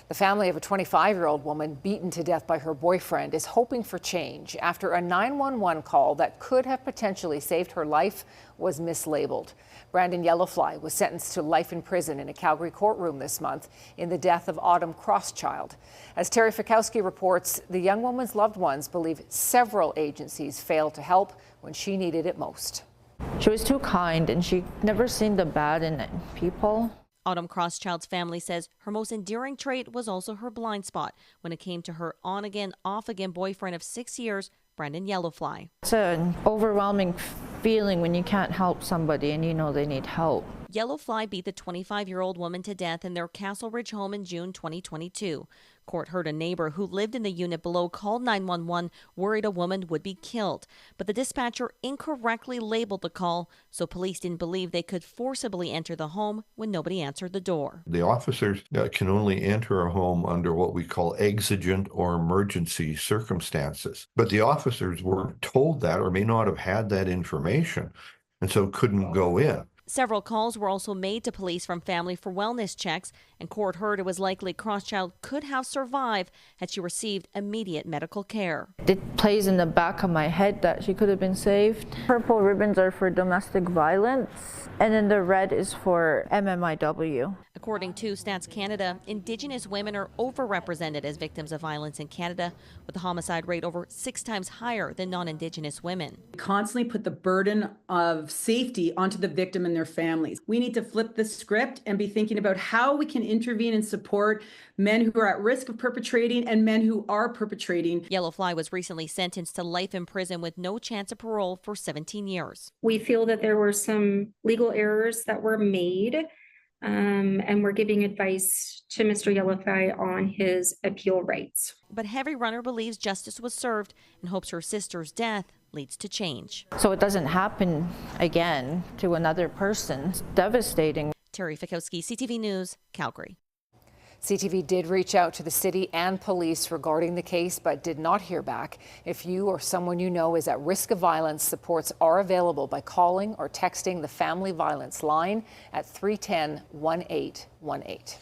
The family of a 25-year-old woman beaten to death by her boyfriend is hoping for change after a 911 call that could have potentially saved her life was mislabeled. Brandon Yellowfly was sentenced to life in prison in a Calgary courtroom this month in the death of Autumn Crosschild. As Terry Fikowski reports, the young woman's loved ones believe several agencies failed to help when she needed it most. She was too kind and she never seen the bad in people. Autumn Crosschild's family says her most endearing trait was also her blind spot when it came to her on-again, off-again boyfriend of 6 years, Brandon Yellowfly. It's an overwhelming feeling when you can't help somebody and you know they need help. Yellowfly beat the 25-year-old woman to death in their Castle Ridge home in June 2022. Court heard a neighbor who lived in the unit below called 911, worried a woman would be killed. But the dispatcher incorrectly labeled the call, so police didn't believe they could forcibly enter the home when nobody answered the door. The officers can only enter a home under what we call exigent or emergency circumstances. But the officers weren't told that or may not have had that information, and so couldn't go in. Several calls were also made to police from family for wellness checks, and court heard it was likely Crosschild could have survived had she received immediate medical care. It plays in the back of my head that she could have been saved. Purple ribbons are for domestic violence, and then the red is for MMIW. According to Stats Canada, Indigenous women are overrepresented as victims of violence in Canada, with the homicide rate over 6 times higher than non-Indigenous women. We constantly put the burden of safety onto the victim and their families. We need to flip the script and be thinking about how we can intervene and support men who are at risk of perpetrating and men who are perpetrating. Yellowfly was recently sentenced to life in prison with no chance of parole for 17 years. We feel that there were some legal errors that were made, and we're giving advice to Mr. Yellowfly on his appeal rights. But Heavy Runner believes justice was served and hopes her sister's death leads to change. So it doesn't happen again to another person. It's devastating. Terry Fikowski, CTV News, Calgary. CTV did reach out to the city and police regarding the case, but did not hear back. If you or someone you know is at risk of violence, supports are available by calling or texting the Family Violence Line at 310-1818.